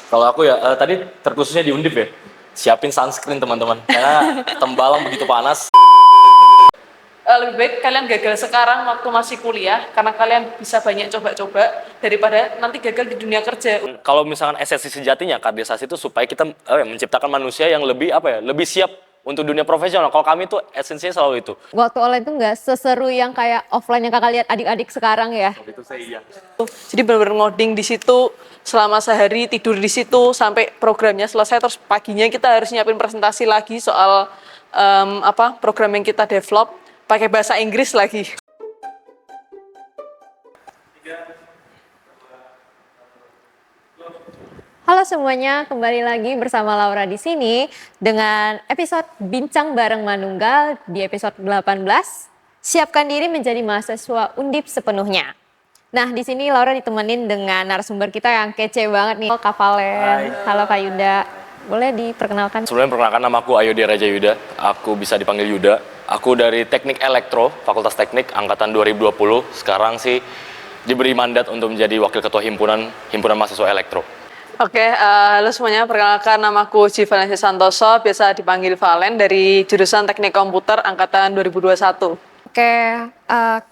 Kalau aku ya tadi terkhususnya di Undip ya, siapin sunscreen teman-teman, karena Tembalang begitu panas. Lebih baik kalian gagal sekarang waktu masih kuliah karena kalian bisa banyak coba-coba daripada nanti gagal di dunia kerja. Kalau misalkan esensi sejatinya kaderisasi itu supaya kita menciptakan manusia yang lebih lebih siap untuk dunia profesional. Kalau kami tuh esensinya selalu itu. Waktu online tuh nggak seseru yang kayak offline yang kakak lihat adik-adik sekarang ya. Itu saya iya. Jadi benar-benar ngoding di situ selama sehari, tidur di situ sampai programnya selesai, terus paginya kita harus nyiapin presentasi lagi soal program yang kita develop pakai bahasa Inggris lagi. Halo semuanya, kembali lagi bersama Laura di sini dengan episode Bincang Bareng Manunggal di episode 18. Siapkan diri menjadi mahasiswa Undip sepenuhnya. Nah, di sini Laura ditemenin dengan narasumber kita yang kece banget nih, Kak Valen. Halo Kak Yuda. Boleh diperkenalkan? Sebelumnya perkenalkan, nama aku Ayodi Raja Yuda. Aku bisa dipanggil Yuda. Aku dari Teknik Elektro, Fakultas Teknik angkatan 2020. Sekarang sih diberi mandat untuk menjadi wakil ketua himpunan mahasiswa elektro. Oke, halo semuanya, perkenalkan namaku Uji Valensi Santoso, biasa dipanggil Valen dari jurusan Teknik Komputer angkatan 2021. Oke,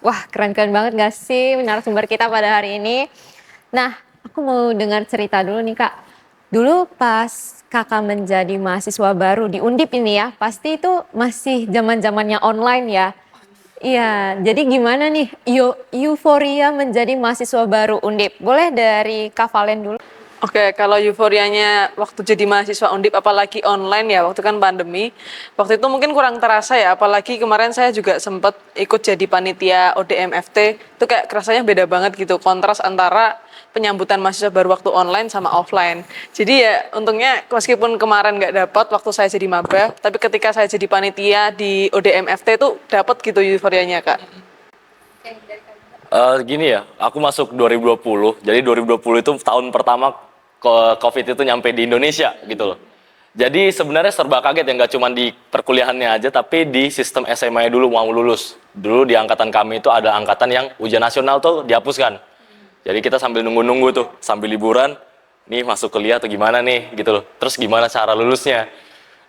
wah keren-keren banget gak sih narasumber kita pada hari ini. Nah, aku mau dengar cerita dulu nih Kak. Dulu pas kakak menjadi mahasiswa baru di Undip ini ya, pasti itu masih zaman-zamannya online ya. Iya, jadi gimana nih euforia menjadi mahasiswa baru Undip? Boleh dari Kak Valen dulu? Oke, kalau euforianya waktu jadi mahasiswa Undip, apalagi online ya, waktu kan pandemi, waktu itu mungkin kurang terasa ya, apalagi kemarin saya juga sempat ikut jadi panitia ODM-FT, itu kayak kerasanya beda banget gitu, kontras antara penyambutan mahasiswa baru waktu online sama offline. Jadi ya untungnya meskipun kemarin nggak dapat waktu saya jadi maba, tapi ketika saya jadi panitia di ODM-FT itu dapat gitu euforianya Kak. Gini ya, aku masuk 2020, jadi 2020 itu tahun pertama COVID itu nyampe di Indonesia gitu loh. Jadi sebenarnya serba kaget ya, nggak cuma di perkuliahannya aja, tapi di sistem SMA dulu mau lulus. Dulu di angkatan kami itu ada angkatan yang ujian nasional tuh dihapuskan. Jadi kita sambil nunggu-nunggu tuh, sambil liburan, nih masuk kuliah tuh gimana nih gitu loh. Terus gimana cara lulusnya.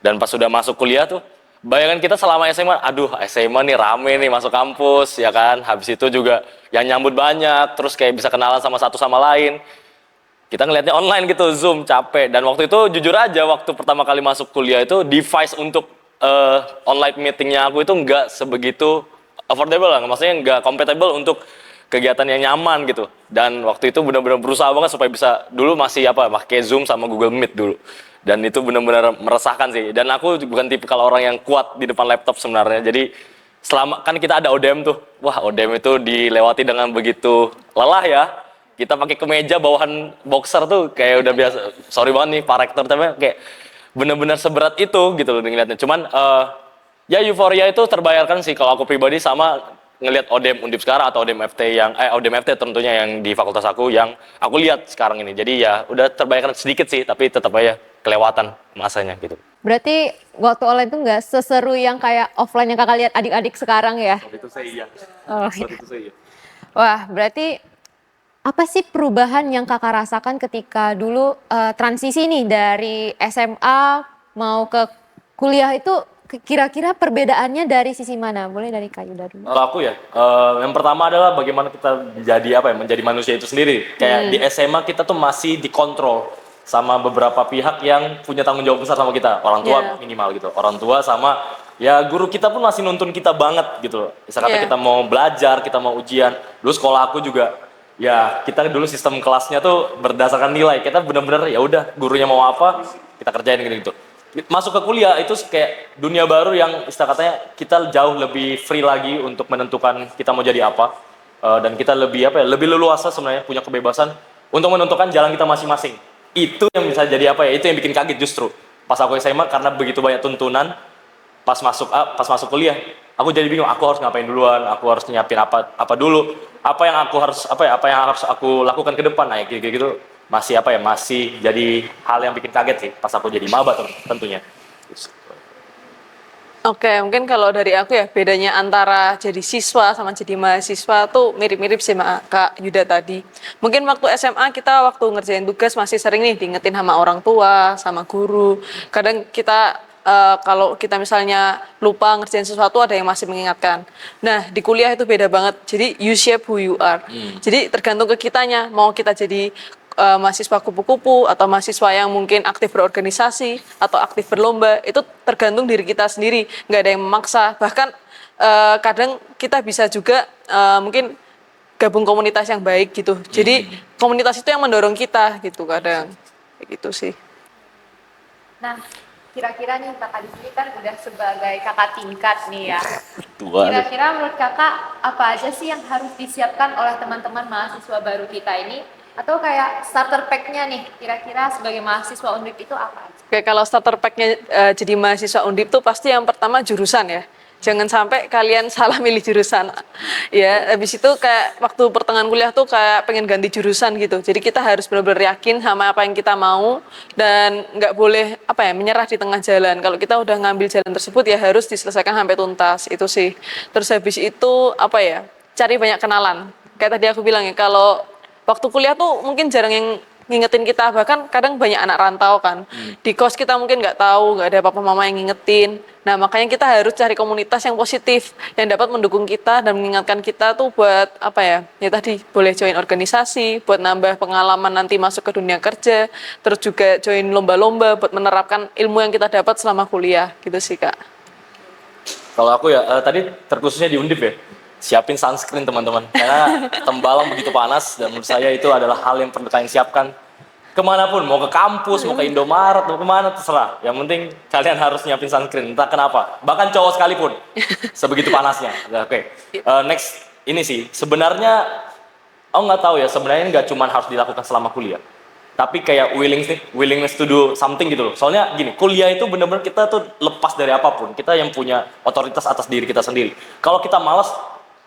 Dan pas sudah masuk kuliah tuh, bayangan kita selama SMA, aduh SMA nih rame nih masuk kampus ya kan. Habis itu juga yang nyambut banyak, terus kayak bisa kenalan sama satu sama lain. Kita ngelihatnya online gitu, Zoom, capek. Dan waktu itu jujur aja, waktu pertama kali masuk kuliah itu device untuk online meetingnya aku itu nggak sebegitu affordable lah, maksudnya nggak compatible untuk kegiatan yang nyaman gitu. Dan waktu itu benar-benar berusaha banget supaya bisa, dulu masih pakai Zoom sama Google Meet dulu. Dan itu benar-benar meresahkan sih. Dan aku bukan tipikal orang yang kuat di depan laptop sebenarnya. Jadi selama kan kita ada ODM tuh, wah ODM itu dilewati dengan begitu lelah ya. Kita pakai kemeja bawahan boxer tuh kayak udah biasa. Sorry banget nih Pak Rektor, tapi kayak benar-benar seberat itu gitu loh ngeliatnya. Cuman ya euforia itu terbayarkan sih kalau aku pribadi sama ngelihat ODM Undip sekarang atau ODM FT yang ODM FT tentunya yang di fakultas aku yang aku lihat sekarang ini. Jadi ya udah terbayarkan sedikit sih, tapi tetap aja kelewatan masanya gitu. Berarti waktu online tuh nggak seseru yang kayak offline yang kakak lihat adik-adik sekarang ya? Itu saya iya. Oh, iya. Itu saya iya. Wah, berarti apa sih perubahan yang kakak rasakan ketika dulu transisi nih dari SMA mau ke kuliah itu kira-kira perbedaannya dari sisi mana? Boleh dari Kak Yuda dulu. Kalau aku ya, yang pertama adalah bagaimana kita menjadi manusia itu sendiri. Kayak di SMA kita tuh masih dikontrol sama beberapa pihak yang punya tanggung jawab besar sama kita. Orang tua minimal gitu. Orang tua sama ya guru kita pun masih nuntun kita banget gitu. Misalnya kita mau belajar, kita mau ujian. Dulu sekolah aku juga, ya kita dulu sistem kelasnya tuh berdasarkan nilai. Kita benar-benar ya udah gurunya mau apa kita kerjain gitu. Masuk ke kuliah itu kayak dunia baru yang istilah katanya kita jauh lebih free lagi untuk menentukan kita mau jadi apa. Dan kita lebih lebih leluasa sebenarnya, punya kebebasan untuk menentukan jalan kita masing-masing. Itu yang bisa jadi itu yang bikin kaget justru. Pas aku SMA karena begitu banyak tuntunan, pas masuk kuliah, aku jadi bingung, aku harus ngapain duluan, aku harus nyiapin apa dulu, apa yang harus aku lakukan ke depan. Nah, gitu masih masih jadi hal yang bikin kaget sih pas aku jadi maba tentunya. Oke, mungkin kalau dari aku ya bedanya antara jadi siswa sama jadi mahasiswa tuh mirip-mirip sih sama Kak Yuda tadi. Mungkin waktu SMA kita waktu ngerjain tugas masih sering nih diingetin sama orang tua, sama guru. Kadang kita kalau kita misalnya lupa ngerjain sesuatu ada yang masih mengingatkan. Nah, di kuliah itu beda banget. Jadi you shape who you are. Jadi tergantung ke kitanya mau kita jadi mahasiswa kupu-kupu atau mahasiswa yang mungkin aktif berorganisasi atau aktif berlomba itu tergantung diri kita sendiri, nggak ada yang memaksa. Bahkan kadang kita bisa juga mungkin gabung komunitas yang baik gitu, jadi komunitas itu yang mendorong kita gitu kadang kayak gitu sih. Nah, kira-kira nih kakak di sini kan udah sebagai kakak tingkat nih ya. Tua. Kira-kira menurut kakak apa aja sih yang harus disiapkan oleh teman-teman mahasiswa baru kita ini? Atau kayak starter pack-nya nih, kira-kira sebagai mahasiswa Undip itu apa? Oke, kalau starter pack-nya jadi mahasiswa Undip tuh pasti yang pertama jurusan ya. Jangan sampai kalian salah milih jurusan. Ya, habis itu kayak waktu pertengahan kuliah tuh kayak pengen ganti jurusan gitu. Jadi kita harus benar-benar yakin sama apa yang kita mau dan nggak boleh apa ya menyerah di tengah jalan. Kalau kita udah ngambil jalan tersebut ya harus diselesaikan sampai tuntas. Itu sih. Terus habis itu apa ya? Cari banyak kenalan. Kayak tadi aku bilang ya, kalau waktu kuliah tuh mungkin jarang yang ngingetin kita, bahkan kadang banyak anak rantau kan. Di kos kita mungkin nggak tahu, nggak ada papa mama yang ngingetin. Nah makanya kita harus cari komunitas yang positif, yang dapat mendukung kita dan mengingatkan kita tuh buat apa ya, ya tadi boleh join organisasi, buat nambah pengalaman nanti masuk ke dunia kerja, terus juga join lomba-lomba buat menerapkan ilmu yang kita dapat selama kuliah, gitu sih Kak. Kalau aku ya, tadi terkhususnya di Undip ya, siapin sunscreen teman-teman. Karena Tembalang begitu panas dan menurut saya itu adalah hal yang perlu kalian siapkan. Kemanapun, mau ke kampus, mau ke Indomaret, mau kemana, terserah. Yang penting kalian harus nyiapin sunscreen, entah kenapa. Bahkan cowok sekalipun, sebegitu panasnya. Oke. Next, ini sih, sebenarnya, aku nggak tahu ya, sebenarnya nggak cuma harus dilakukan selama kuliah. Tapi kayak willingness to do something gitu loh. Soalnya gini, kuliah itu bener-bener kita tuh lepas dari apapun. Kita yang punya otoritas atas diri kita sendiri. Kalau kita malas,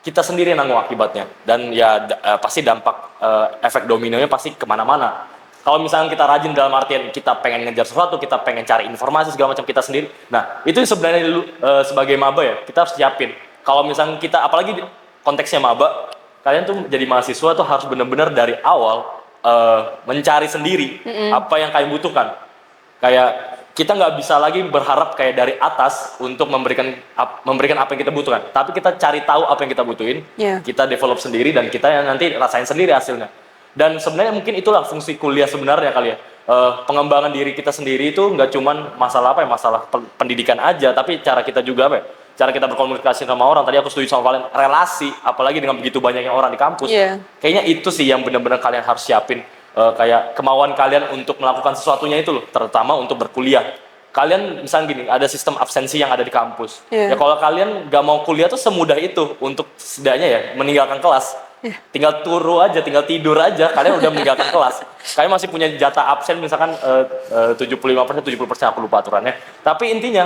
kita sendiri yang nanggung akibatnya. Dan ya pasti dampak efek dominonya pasti kemana-mana. Kalau misalnya kita rajin dalam artian kita pengen ngejar sesuatu, kita pengen cari informasi segala macam kita sendiri. Nah, itu sebenarnya sebagai maba ya, kita harus siapin. Kalau misalnya kita, apalagi konteksnya maba, kalian tuh jadi mahasiswa tuh harus benar-benar dari awal mencari sendiri apa yang kalian butuhkan. Kayak kita nggak bisa lagi berharap kayak dari atas untuk memberikan apa yang kita butuhkan. Tapi kita cari tahu apa yang kita butuhin, kita develop sendiri dan kita yang nanti rasain sendiri hasilnya. Dan sebenarnya mungkin itulah fungsi kuliah sebenarnya kali ya. Pengembangan diri kita sendiri itu nggak cuman masalah apa ya, masalah pendidikan aja, tapi cara kita juga apa ya, cara kita berkomunikasi sama orang. Tadi aku setuju sama kalian, relasi, apalagi dengan begitu banyaknya orang di kampus. Kayaknya itu sih yang benar-benar kalian harus siapin, kayak kemauan kalian untuk melakukan sesuatunya itu loh, terutama untuk berkuliah. Kalian misalnya gini, ada sistem absensi yang ada di kampus. Ya kalau kalian nggak mau kuliah tuh semudah itu untuk setidaknya ya meninggalkan kelas. Tinggal turu aja, tinggal tidur aja, kalian udah meninggalkan kelas. Kalian masih punya jatah absen misalkan 75%, 70%, aku lupa aturannya. Tapi intinya,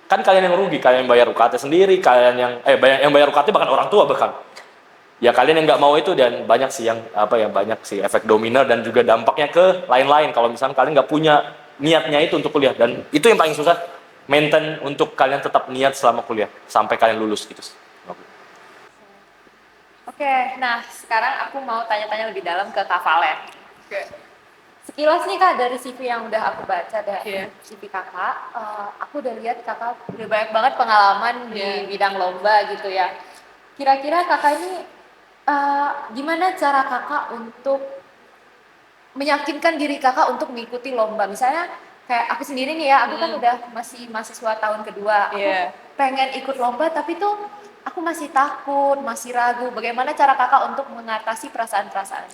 kan kalian yang rugi, kalian yang bayar UKT sendiri, kalian yang bayar UKT bahkan orang tua bahkan. Ya kalian yang nggak mau itu, dan banyak sih yang banyak sih efek domino dan juga dampaknya ke lain-lain. Kalau misalnya kalian nggak punya niatnya itu untuk kuliah, dan itu yang paling susah, maintain untuk kalian tetap niat selama kuliah sampai kalian lulus gitu. Oke, nah sekarang aku mau tanya-tanya lebih dalam ke Kak Valen. Sekilas nih Kak, dari CV yang udah aku baca dari CV kakak, aku udah lihat kakak udah banyak banget pengalaman di bidang lomba gitu ya. Kira-kira kakak ini gimana cara kakak untuk meyakinkan diri kakak untuk mengikuti lomba? Misalnya kayak aku sendiri nih ya, aku kan udah masih mahasiswa tahun kedua, aku pengen ikut lomba tapi tuh aku masih takut, masih ragu. Bagaimana cara kakak untuk mengatasi perasaan-perasaan?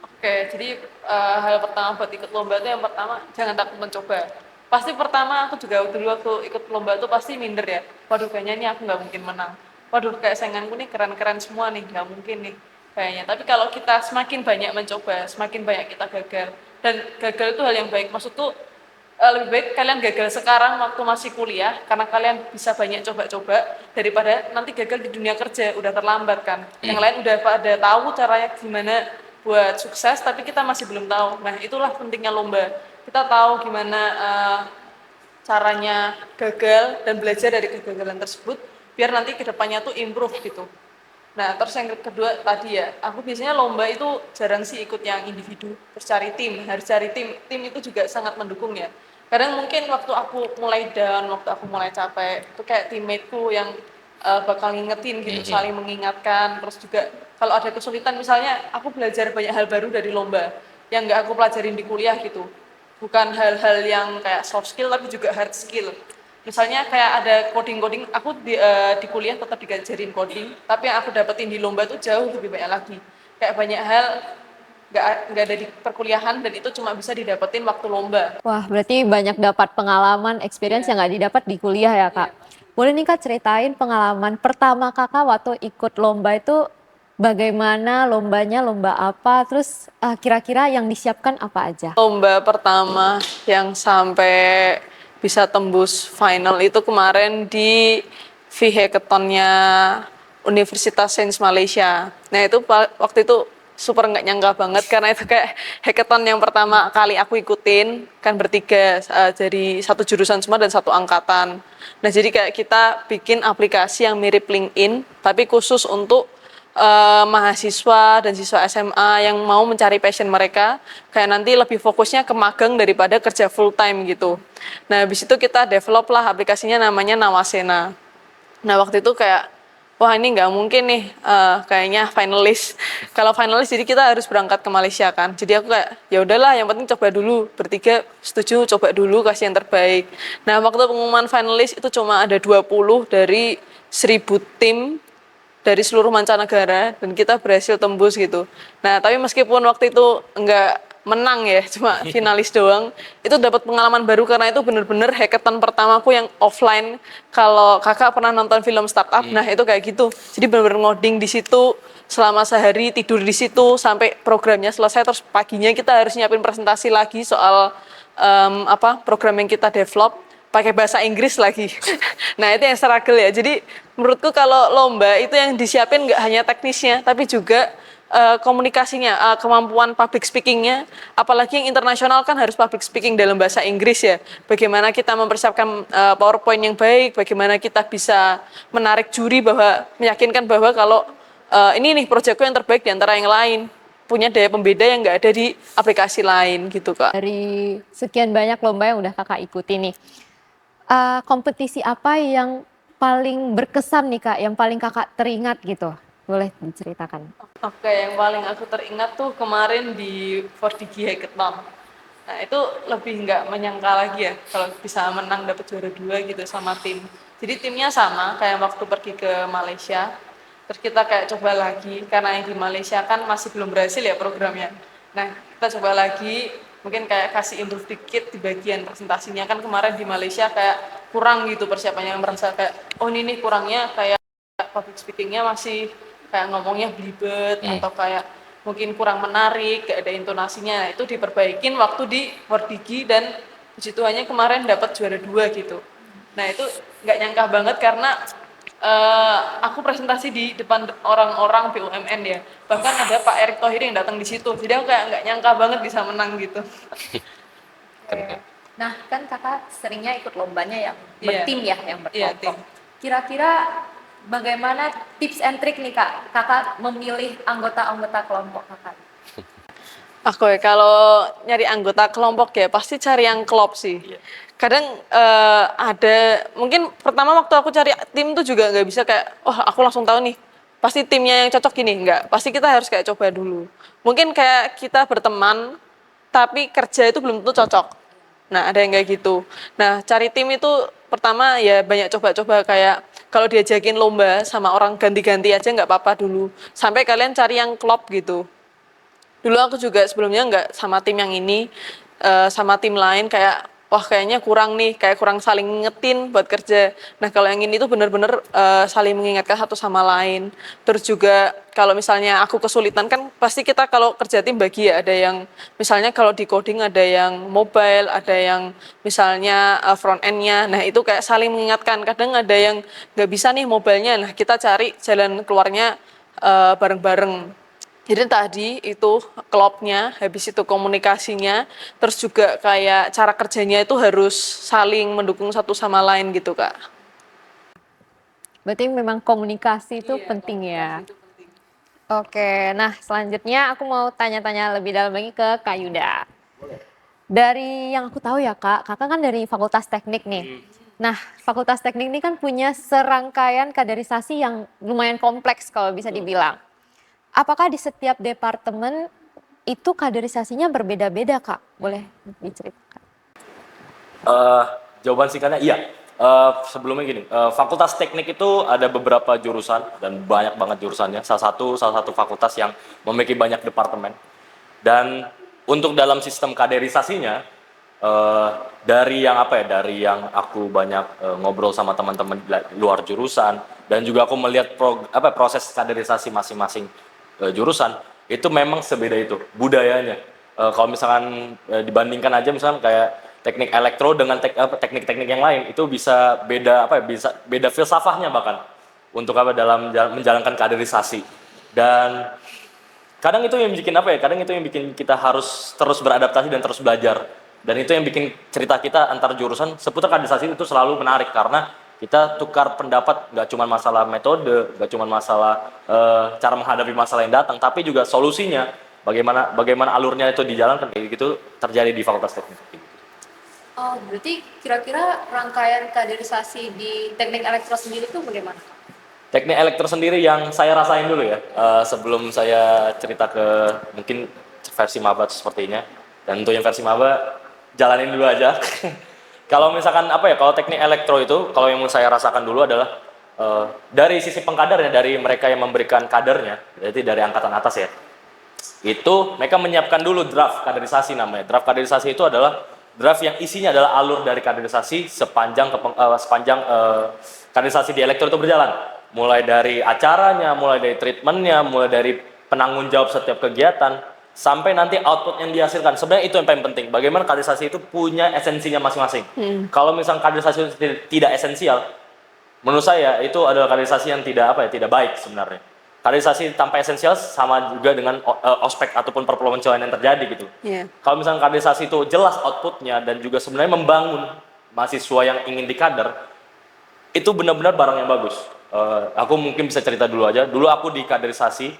Oke, jadi hal pertama buat ikut lomba itu yang pertama jangan takut mencoba. Pasti pertama aku juga dulu waktu ikut lomba itu pasti minder ya. Waduh kayaknya ini aku nggak mungkin menang. Waduh kayak sainganku nih keren-keren semua nih, nggak mungkin nih kayaknya. Tapi kalau kita semakin banyak mencoba, semakin banyak kita gagal. Dan gagal itu hal yang baik. Maksud tuh lebih baik kalian gagal sekarang waktu masih kuliah karena kalian bisa banyak coba-coba daripada nanti gagal di dunia kerja, udah terlambat kan. Yang lain udah pada tahu caranya gimana buat sukses tapi kita masih belum tahu. Nah itulah pentingnya lomba, kita tahu gimana caranya gagal dan belajar dari kegagalan tersebut biar nanti kedepannya tuh improve gitu. Nah, terus yang kedua tadi ya, aku biasanya lomba itu jarang sih ikut yang individu, terus cari tim, harus cari tim. Tim itu juga sangat mendukung ya. Kadang mungkin waktu aku mulai down, waktu aku mulai capek, itu kayak teammateku yang bakal ngingetin gitu, saling mengingatkan. Terus juga kalau ada kesulitan, misalnya aku belajar banyak hal baru dari lomba, yang nggak aku pelajarin di kuliah gitu. Bukan hal-hal yang kayak soft skill, tapi juga hard skill. Misalnya kayak ada coding-coding, aku di kuliah tetap diajarin coding, tapi yang aku dapetin di lomba itu jauh lebih banyak lagi. Kayak banyak hal nggak ada di perkuliahan dan itu cuma bisa didapetin waktu lomba. Wah, berarti banyak dapat pengalaman, experience yang nggak didapat di kuliah ya, Kak. Boleh nih Kak ceritain pengalaman pertama Kakak waktu ikut lomba itu bagaimana lombanya, lomba apa, terus kira-kira yang disiapkan apa aja? Lomba pertama yang sampai bisa tembus final itu kemarin di V-Hackathon-nya Universitas Sains Malaysia. Nah itu waktu itu super nggak nyangka banget karena itu kayak hackathon yang pertama kali aku ikutin, kan bertiga dari satu jurusan semua dan satu angkatan. Nah jadi kayak kita bikin aplikasi yang mirip LinkedIn tapi khusus untuk mahasiswa dan siswa SMA yang mau mencari passion mereka, kayak nanti lebih fokusnya ke magang daripada kerja full time gitu. Nah habis itu kita develop lah aplikasinya, namanya Nawasena. Nah waktu itu kayak wah ini nggak mungkin nih kayaknya finalis. Kalau finalis jadi kita harus berangkat ke Malaysia kan. Jadi aku kayak ya udahlah yang penting coba dulu. Bertiga setuju coba dulu kasih yang terbaik. Nah waktu pengumuman finalis itu cuma ada 20 dari 1.000 tim dari seluruh mancanegara dan kita berhasil tembus gitu. Nah tapi meskipun waktu itu enggak menang ya, cuma finalis doang, itu dapat pengalaman baru karena itu bener-bener hackathon pertamaku yang offline. Kalau kakak pernah nonton film startup, nah itu kayak gitu. Jadi bener-bener ngoding di situ selama sehari, tidur di situ sampai programnya selesai, terus paginya kita harus nyiapin presentasi lagi soal program yang kita develop pakai bahasa Inggris lagi. Nah itu yang struggle ya. Jadi menurutku kalau lomba itu yang disiapin nggak hanya teknisnya, tapi juga komunikasinya, kemampuan public speakingnya. Apalagi yang internasional kan harus public speaking dalam bahasa Inggris ya. Bagaimana kita mempersiapkan PowerPoint yang baik, bagaimana kita bisa menarik juri bahwa meyakinkan bahwa kalau ini nih proyekku yang terbaik di antara yang lain, punya daya pembeda yang nggak ada di aplikasi lain gitu Kak. Dari sekian banyak lomba yang udah Kakak ikuti nih, kompetisi apa yang paling berkesan nih Kak, yang paling Kakak teringat gitu? Boleh diceritakan. Oke, yang paling aku teringat tuh kemarin di 4DG Hackathon. Nah itu lebih nggak menyangka lagi ya kalau bisa menang dapat juara 2 gitu sama tim. Jadi timnya sama kayak waktu pergi ke Malaysia. Terus kita kayak coba lagi karena yang di Malaysia kan masih belum berhasil ya programnya. Nah kita coba lagi, mungkin kayak kasih improve dikit di bagian presentasinya, kan kemarin di Malaysia kayak kurang gitu persiapannya, merasa kayak oh ini nih kurangnya kayak public speakingnya masih kayak ngomongnya belibet atau kayak mungkin kurang menarik, gak ada intonasinya. Nah, itu diperbaikin waktu di Wordigi dan puji Tuhannya kemarin dapat juara 2 gitu. Nah itu nggak nyangka banget karena aku presentasi di depan orang-orang BUMN ya. Bahkan ada Pak Erick Thohir yang datang di situ. Jadi aku kayak nggak nyangka banget bisa menang gitu. Nah, kan Kakak seringnya ikut lombanya yang Iya. bertim ya, yang Iya, berkelompok. tim. Kira-kira bagaimana tips and trick nih Kak, Kakak memilih anggota-anggota kelompok Kakak? Aku ya kalau nyari anggota kelompok ya pasti cari yang klop sih. Kadang ada mungkin pertama waktu aku cari tim tuh juga nggak bisa kayak oh aku langsung tahu nih pasti timnya yang cocok gini, nggak. Pasti kita harus kayak coba dulu. Mungkin kayak kita berteman tapi kerja itu belum tentu cocok. Nah ada yang kayak gitu. Nah cari tim itu pertama ya banyak coba-coba, kayak kalau diajakin lomba sama orang ganti-ganti aja nggak apa-apa dulu. Sampai kalian cari yang klop gitu. Dulu aku juga sebelumnya nggak sama tim yang ini, sama tim lain kayak wah kayaknya kurang nih, kayak kurang saling ngingetin buat kerja. Nah kalau yang ini tuh bener-bener saling mengingatkan satu sama lain. Terus juga kalau misalnya aku kesulitan kan pasti kita kalau kerja tim bagi ya, ada yang misalnya kalau di coding ada yang mobile, ada yang misalnya front end-nya. Nah itu kayak saling mengingatkan. Kadang ada yang nggak bisa nih mobilenya, nah kita cari jalan keluarnya bareng-bareng Jadi tadi itu klopnya, habis itu komunikasinya, terus juga kayak cara kerjanya itu harus saling mendukung satu sama lain gitu, Kak. Berarti memang komunikasi itu penting ya. Oke, nah selanjutnya aku mau tanya-tanya lebih dalam lagi ke Kak Yuda. Dari yang aku tahu ya Kak, Kakak kan dari Fakultas Teknik nih. Nah, Fakultas Teknik ini kan punya serangkaian kaderisasi yang lumayan kompleks kalau bisa dibilang. Apakah di setiap departemen itu kaderisasinya berbeda-beda Kak? Boleh diceritakan? Jawaban singkatnya iya. Sebelumnya gini, Fakultas Teknik itu ada beberapa jurusan dan banyak banget jurusannya. Salah satu fakultas yang memiliki banyak departemen. Dan untuk dalam sistem kaderisasinya, dari yang apa ya, dari yang aku banyak ngobrol sama teman-teman luar jurusan dan juga aku melihat proses kaderisasi masing-masing jurusan itu memang sebeda itu budayanya. Kalau misalkan dibandingkan aja misalkan kayak teknik elektro dengan teknik-teknik yang lain itu bisa beda bisa beda filsafahnya bahkan untuk dalam menjalankan kaderisasi. Dan kadang itu yang bikin kadang itu yang bikin kita harus terus beradaptasi dan terus belajar. Dan itu yang bikin cerita kita antar jurusan seputar kaderisasi itu selalu menarik karena kita tukar pendapat, nggak cuma masalah metode, nggak cuma masalah cara menghadapi masalah yang datang, tapi juga solusinya, bagaimana alurnya itu dijalankan, kayak gitu terjadi di Fakultas Teknik. Oh, berarti kira-kira rangkaian kaderisasi di teknik elektro sendiri itu bagaimana? Teknik elektro sendiri yang saya rasain dulu ya, sebelum saya cerita ke mungkin versi maba sepertinya. Dan untuk yang versi maba, jalanin dulu aja. Kalau misalkan kalau teknik elektro itu, kalau yang saya rasakan dulu adalah dari sisi pengkadernya, dari mereka yang memberikan kadernya, berarti dari angkatan atas ya, itu mereka menyiapkan dulu draft kaderisasi namanya. Draft kaderisasi itu adalah draft yang isinya adalah alur dari kaderisasi sepanjang kaderisasi di elektro itu berjalan. Mulai dari acaranya, mulai dari treatmentnya, mulai dari penanggung jawab setiap kegiatan, sampai nanti output yang dihasilkan. Sebenarnya itu yang paling penting. Bagaimana kaderisasi itu punya esensinya masing-masing. Kalau misalnya kaderisasi itu tidak esensial, menurut saya itu adalah kaderisasi yang tidak baik sebenarnya. Kaderisasi tanpa esensial sama juga dengan ospek ataupun perpeloncoan yang terjadi gitu. Iya. Kalau misalnya kaderisasi itu jelas outputnya dan juga sebenarnya membangun mahasiswa yang ingin dikader, itu benar-benar barang yang bagus. Aku mungkin bisa cerita dulu aja. Dulu aku di kaderisasi,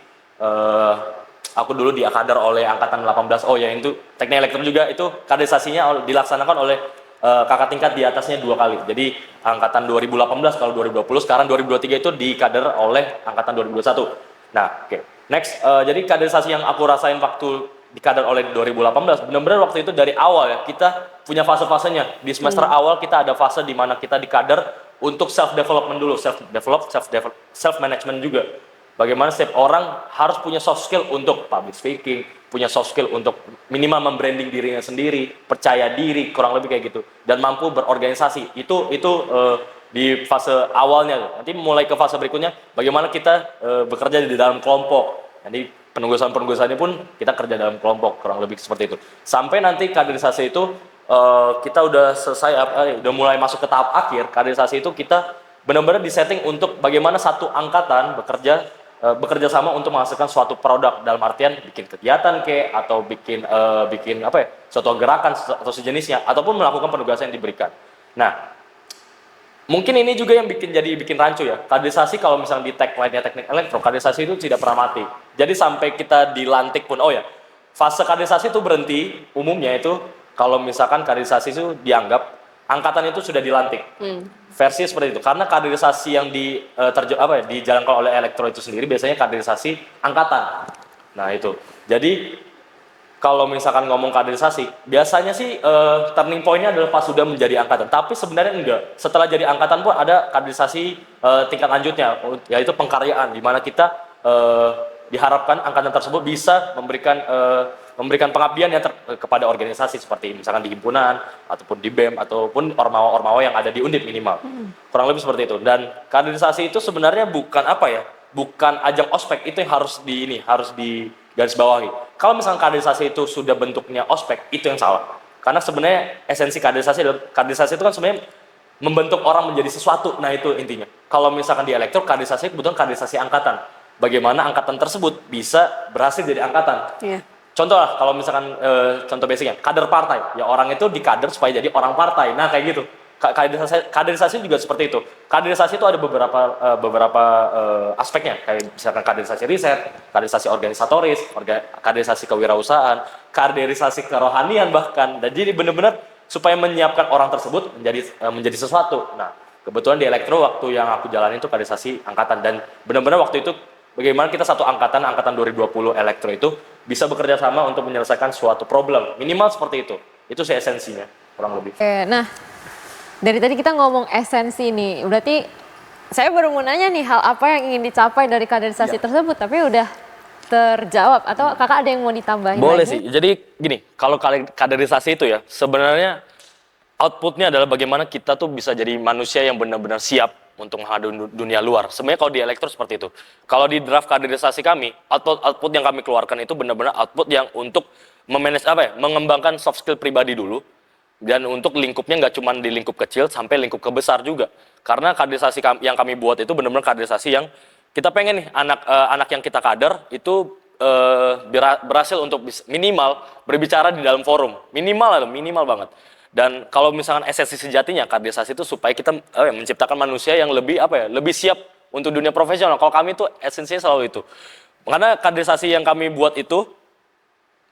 aku dulu diakader oleh angkatan 18. Oh ya, itu teknik elektro juga, itu kaderisasinya dilaksanakan oleh kakak tingkat di atasnya 2 kali. Jadi angkatan 2018 kalau 2020, sekarang 2023 itu dikader oleh angkatan 2021. Nah, oke. Next, jadi kaderisasi yang aku rasain waktu dikader oleh 2018, benar-benar waktu itu dari awal ya, kita punya fase-fasenya. Di semester awal kita ada fase di mana kita dikader untuk self-development dulu, self-management juga. Bagaimana setiap orang harus punya soft skill untuk public speaking, punya soft skill untuk minimal membranding dirinya sendiri, percaya diri, kurang lebih kayak gitu, dan mampu berorganisasi. Itu di fase awalnya. Nanti mulai ke fase berikutnya, bagaimana kita bekerja di dalam kelompok. Nanti penugasan-penugasannya pun kita kerja dalam kelompok, kurang lebih seperti itu. Sampai nanti kaderisasi itu kita udah selesai, udah mulai masuk ke tahap akhir. Kaderisasi itu kita benar-benar disetting untuk bagaimana satu angkatan bekerja sama untuk menghasilkan suatu produk, dalam artian bikin kegiatan atau bikin suatu gerakan atau sejenisnya, ataupun melakukan penugasan yang diberikan. Nah, mungkin ini juga yang bikin rancu ya. Kaderisasi kalau misalnya di tagline-nya teknik elektro, kaderisasi itu tidak pernah mati. Jadi sampai kita dilantik pun, fase kaderisasi itu berhenti umumnya itu kalau misalkan kaderisasi itu dianggap angkatan itu sudah dilantik. Versi seperti itu. Karena kaderisasi yang dijalankan oleh elektro itu sendiri biasanya kaderisasi angkatan. Nah, itu. Jadi kalau misalkan ngomong kaderisasi, biasanya sih turning point-nya adalah pas sudah menjadi angkatan. Tapi sebenarnya enggak. Setelah jadi angkatan pun ada kaderisasi tingkat lanjutnya, yaitu pengkaryaan, di mana kita diharapkan angkatan tersebut bisa memberikan pengabdian kepada organisasi, seperti misalkan di himpunan, ataupun di BEM, ataupun ormawa-ormawa yang ada di Undip minimal. Kurang lebih seperti itu. Dan kaderisasi itu sebenarnya bukan ajang ospek, itu yang harus di garis bawahi. Kalau misalkan kaderisasi itu sudah bentuknya ospek, itu yang salah. Karena sebenarnya esensi kaderisasi itu kan sebenarnya membentuk orang menjadi sesuatu. Nah, itu intinya. Kalau misalkan di elektro, kaderisasi kebetulan kaderisasi angkatan. bagaimana angkatan tersebut bisa berhasil jadi angkatan. Iya. Contoh lah, kalau misalkan contoh basicnya, kader partai. Ya orang itu dikader supaya jadi orang partai. Nah kayak gitu. Kaderisasi juga seperti itu. Kaderisasi itu ada beberapa aspeknya. Kayak misalkan kaderisasi riset, kaderisasi organisatoris, kaderisasi kewirausahaan, kaderisasi kerohanian bahkan. Dan jadi benar-benar supaya menyiapkan orang tersebut menjadi sesuatu. Nah kebetulan di elektro waktu yang aku jalani itu kaderisasi angkatan. Dan benar-benar waktu itu bagaimana kita satu angkatan 2020 elektro itu bisa bekerja sama untuk menyelesaikan suatu problem. Minimal seperti itu. Itu sih esensinya, kurang lebih. Oke, nah dari tadi kita ngomong esensi nih, berarti saya baru mau nanya nih hal apa yang ingin dicapai dari kaderisasi tersebut, tapi udah terjawab atau kakak ada yang mau ditambahin Boleh lagi? sih. Jadi gini, kalau kaderisasi itu ya sebenarnya outputnya adalah bagaimana kita tuh bisa jadi manusia yang benar-benar siap untuk menghadapi dunia luar. Sebenarnya kalau di elektro seperti itu. Kalau di draft kaderisasi kami, output yang kami keluarkan itu benar-benar output yang untuk mengembangkan soft skill pribadi dulu. Dan untuk lingkupnya nggak cuma di lingkup kecil sampai lingkup kebesar juga. Karena kaderisasi yang kami buat itu benar-benar kaderisasi yang kita pengen nih anak yang kita kader itu berhasil untuk minimal berbicara di dalam forum. Minimal banget. Dan kalau misalkan esensi sejatinya kaderisasi itu supaya kita menciptakan manusia yang lebih siap untuk dunia profesional. Kalau kami itu esensinya selalu itu. Karena kaderisasi yang kami buat itu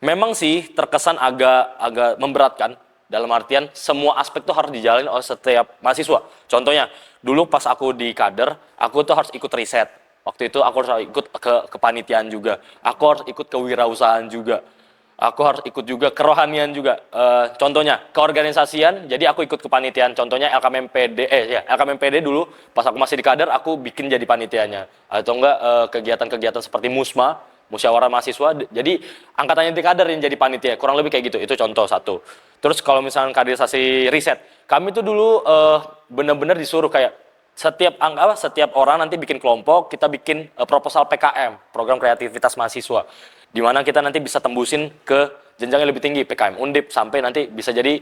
memang sih terkesan agak memberatkan. Dalam artian semua aspek tuh harus dijalani oleh setiap mahasiswa. Contohnya, dulu pas aku di kader, aku tuh harus ikut riset. Waktu itu aku harus ikut ke kepanitiaan juga. Aku harus ikut kewirausahaan juga. Aku harus ikut juga kerohanian juga. Contohnya, keorganisasian, jadi aku ikut kepanitiaan. Contohnya LKMPD dulu, pas aku masih di kader, aku bikin jadi panitianya. Atau enggak kegiatan-kegiatan seperti MUSMA, musyawarah mahasiswa, jadi angkatannya di kader yang jadi panitia, kurang lebih kayak gitu, itu contoh satu. Terus kalau misalnya kaderisasi riset, kami tuh dulu benar-benar disuruh kayak setiap orang nanti bikin kelompok, kita bikin proposal PKM, program kreativitas mahasiswa, di mana kita nanti bisa tembusin ke jenjang yang lebih tinggi, PKM Undip, sampai nanti bisa jadi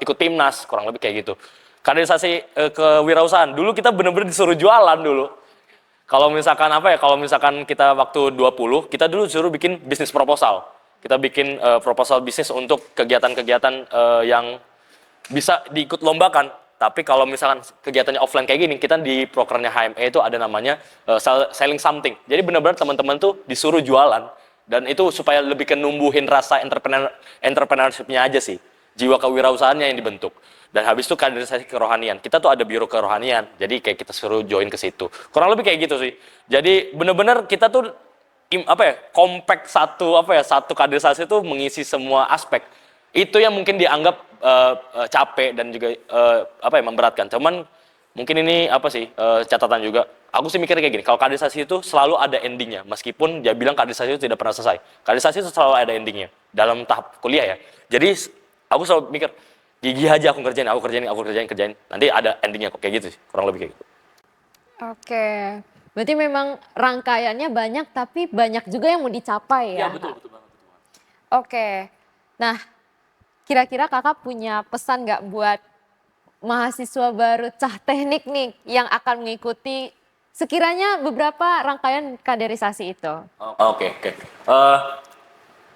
ikut timnas, kurang lebih kayak gitu. Kaderisasi kewirausahaan, dulu kita benar-benar disuruh jualan dulu. Kalau misalkan kita waktu 20, kita dulu suruh bikin bisnis proposal. Kita bikin proposal bisnis untuk kegiatan-kegiatan yang bisa diikut lombakan. Tapi kalau misalkan kegiatannya offline kayak gini, kita di prokernya HME itu ada namanya selling something. Jadi benar-benar teman-teman tuh disuruh jualan. Dan itu supaya lebih numbuhin rasa entrepreneurship-nya aja sih. Jiwa kewirausahaannya yang dibentuk. Dan habis itu kaderisasi kerohanian. Kita tuh ada biro kerohanian. Jadi kayak kita suruh join ke situ. Kurang lebih kayak gitu sih. Jadi benar-benar kita tuh compact satu kaderisasi itu mengisi semua aspek. Itu yang mungkin dianggap capek dan juga memberatkan. Cuman mungkin ini catatan juga. Aku sih mikirnya kayak gini, kalau kaderisasi itu selalu ada endingnya. Meskipun dia bilang kaderisasi itu tidak pernah selesai. Kaderisasi itu selalu ada endingnya dalam tahap kuliah ya. Jadi aku selalu mikir, gigih aja aku kerjain. Nanti ada endingnya kok, kayak gitu sih, kurang lebih kayak gitu. Oke, berarti memang rangkaiannya banyak tapi banyak juga yang mau dicapai ya? Iya betul banget. Oke, nah kira-kira kakak punya pesan nggak buat mahasiswa baru cah teknik nih yang akan mengikuti sekiranya beberapa rangkaian kaderisasi itu? Oke.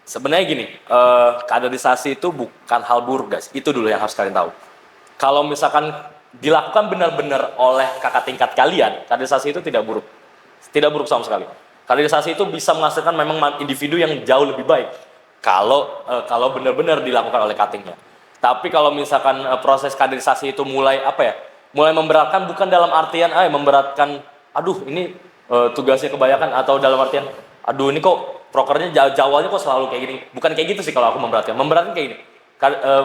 Sebenarnya gini, kaderisasi itu bukan hal buruk guys, itu dulu yang harus kalian tahu. Kalau misalkan dilakukan benar-benar oleh kakak tingkat kalian, kaderisasi itu tidak buruk sama sekali. Kaderisasi itu bisa menghasilkan memang individu yang jauh lebih baik kalau benar-benar dilakukan oleh cuttingnya. Tapi kalau misalkan proses kaderisasi itu mulai memberatkan, bukan dalam artian memberatkan, aduh ini tugasnya kebanyakan, atau dalam artian aduh ini kok prokernya jawabnya kok selalu kayak gini. Bukan kayak gitu sih kalau aku memberatkan kayak gini.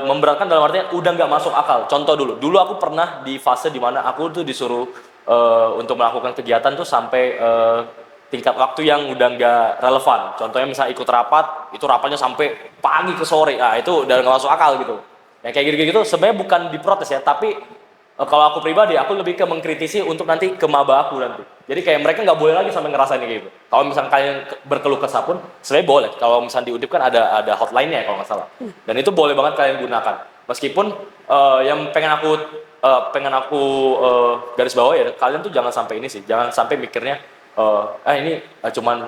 Memberatkan dalam artian udah nggak masuk akal. Contoh dulu aku pernah di fase dimana aku tuh disuruh untuk melakukan kegiatan tuh sampai tingkat waktu yang udah nggak relevan. Contohnya misalnya ikut rapat, itu rapatnya sampai pagi ke sore, itu udah nggak masuk akal gitu. Yang kayak gitu sebenarnya bukan diprotes ya, tapi kalau aku pribadi, aku lebih ke mengkritisi untuk nanti ke maba aku nanti. Jadi kayak mereka nggak boleh lagi sampai ngerasain kayak gitu. Kalau misalnya kalian berkeluh kesah pun, sebenarnya boleh. Kalau misalnya di Undip kan ada hotline-nya ya kalau nggak salah. Dan itu boleh banget kalian gunakan. Meskipun yang pengen aku garis bawah ya, kalian tuh jangan sampai ini sih, jangan sampai mikirnya cuman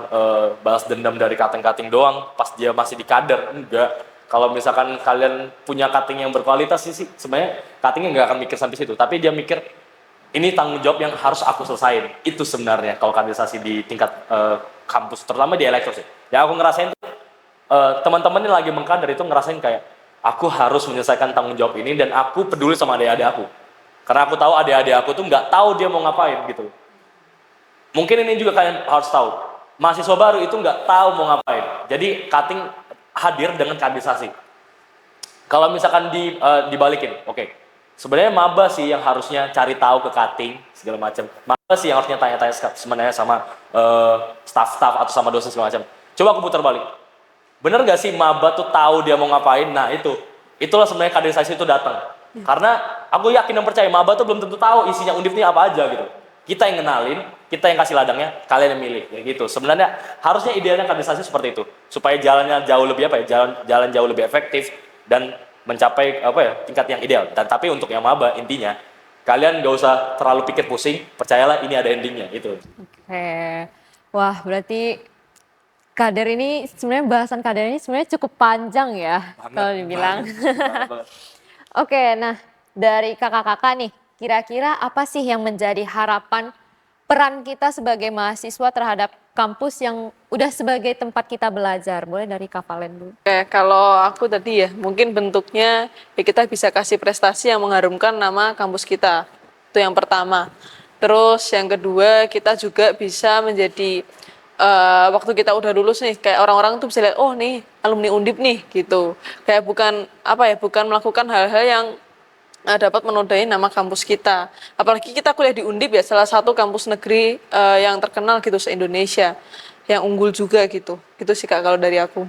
balas dendam dari cutting-cutting doang pas dia masih di kader. Enggak. Kalau misalkan kalian punya cutting yang berkualitas sih sebenarnya cuttingnya nggak akan mikir sampai situ, tapi dia mikir ini tanggung jawab yang harus aku selesain. Itu sebenarnya kalau kaderisasi di tingkat kampus, terutama di elektro sih. Yang aku ngerasain tuh teman-teman yang lagi mengkader itu ngerasain kayak aku harus menyelesaikan tanggung jawab ini dan aku peduli sama adik-adik aku. Karena aku tahu adik-adik aku tuh nggak tahu dia mau ngapain gitu. Mungkin ini juga kalian harus tahu. Mahasiswa baru itu nggak tahu mau ngapain. Jadi cutting hadir dengan kaderisasi. Kalau misalkan dibalikin, oke. Sebenarnya maba sih yang harusnya cari tahu ke cutting segala macam. Maba sih yang harusnya tanya-tanya sebenarnya sama staff-staff atau sama dosen segala macam. Coba aku putar balik. Bener nggak sih maba tuh tahu dia mau ngapain? Nah itulah sebenarnya kaderisasi itu datang. Karena aku yakin dan percaya maba tuh belum tentu tahu isinya Undip ini apa aja gitu. Kita yang kenalin, kita yang kasih ladangnya, kalian yang milih, ya gitu. Sebenarnya harusnya idealnya kaderisasi seperti itu, supaya jalannya jauh lebih jalan jauh lebih efektif dan mencapai tingkat yang ideal. Dan tapi untuk yang maba intinya kalian gak usah terlalu pikir pusing, percayalah ini ada endingnya itu. Oke, wah berarti kader ini sebenarnya bahasan kader ini sebenarnya cukup panjang ya kalau dibilang. Oke, nah dari kakak-kakak nih, kira-kira apa sih yang menjadi harapan peran kita sebagai mahasiswa terhadap kampus yang udah sebagai tempat kita belajar? Boleh dari Kak Valen dulu. Oke, kalau aku tadi ya, mungkin bentuknya ya kita bisa kasih prestasi yang mengharumkan nama kampus kita. Itu yang pertama. Terus yang kedua, kita juga bisa menjadi waktu kita udah lulus nih, kayak orang-orang tuh bisa lihat, oh nih alumni Undip nih gitu. Kayak bukan bukan melakukan hal-hal yang dapat menodai nama kampus kita. Apalagi kita kuliah di Undip ya, salah satu kampus negeri yang terkenal gitu se-Indonesia, yang unggul juga gitu. Gitu sih Kak kalau dari aku.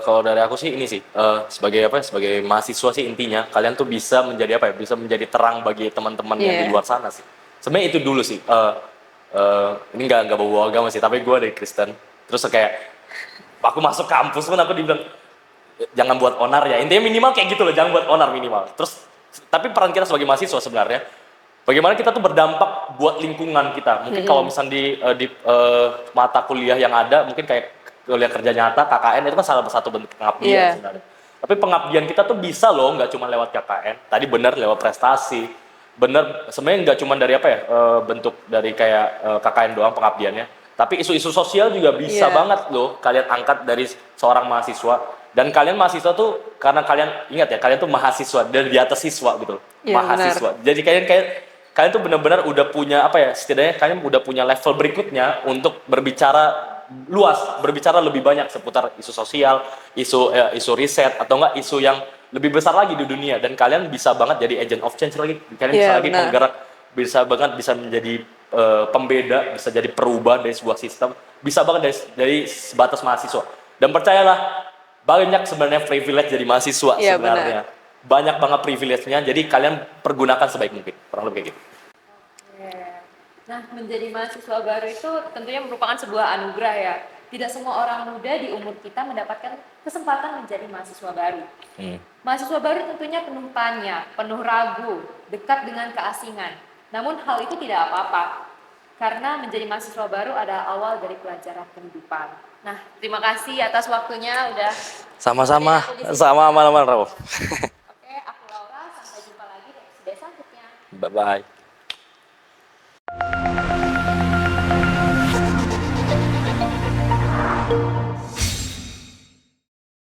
Kalau dari aku sih ini sih sebagai mahasiswa sih intinya kalian tuh bisa menjadi bisa menjadi terang bagi teman-teman yang di luar sana sih. Sebenarnya itu dulu sih. Ini nggak bawa agama sih, tapi gue dari Kristen. Terus kayak aku masuk kampus pun aku dibilang jangan buat onar ya. Intinya minimal kayak gitu loh, jangan buat onar minimal. Terus tapi peran kita sebagai mahasiswa sebenarnya bagaimana kita tuh berdampak buat lingkungan kita. Mungkin kalau misalnya di mata kuliah yang ada, mungkin kayak kuliah kerja nyata, KKN itu kan salah satu bentuk pengabdian sebenarnya. Tapi pengabdian kita tuh bisa loh, nggak cuma lewat KKN. Tadi benar lewat prestasi. Benar, sebenarnya nggak cuma dari bentuk dari kayak KKN doang pengabdiannya. Tapi isu-isu sosial juga bisa banget loh kalian angkat dari seorang mahasiswa. Dan kalian mahasiswa tuh, karena kalian ingat ya, kalian tuh mahasiswa dari di atas siswa gitu. Mahasiswa. Benar. Jadi kalian tuh benar-benar udah punya setidaknya kalian udah punya level berikutnya untuk berbicara luas, berbicara lebih banyak seputar isu sosial, isu riset atau enggak isu yang lebih besar lagi di dunia, dan kalian bisa banget jadi agent of change lagi. Kalian bisa lagi penggerak, bisa banget bisa menjadi pembeda, bisa jadi perubahan dari sebuah sistem, bisa banget dari sebatas mahasiswa. Dan percayalah banyak sebenarnya privilege jadi mahasiswa sebenarnya. Benar. Banyak banget privilege-nya, jadi kalian pergunakan sebaik mungkin. Kurang lebih kayak gitu. Nah, menjadi mahasiswa baru itu tentunya merupakan sebuah anugerah ya. Tidak semua orang muda di umur kita mendapatkan kesempatan menjadi mahasiswa baru. Mahasiswa baru tentunya penuh tanya, penuh ragu, dekat dengan keasingan. Namun hal itu tidak apa-apa, karena menjadi mahasiswa baru adalah awal dari pelajaran kehidupan. Nah, terima kasih atas waktunya udah. Sama-sama, sama aman-aman Rawo. Oke, aku Laura, sampai jumpa lagi di episode selanjutnya. Bye-bye.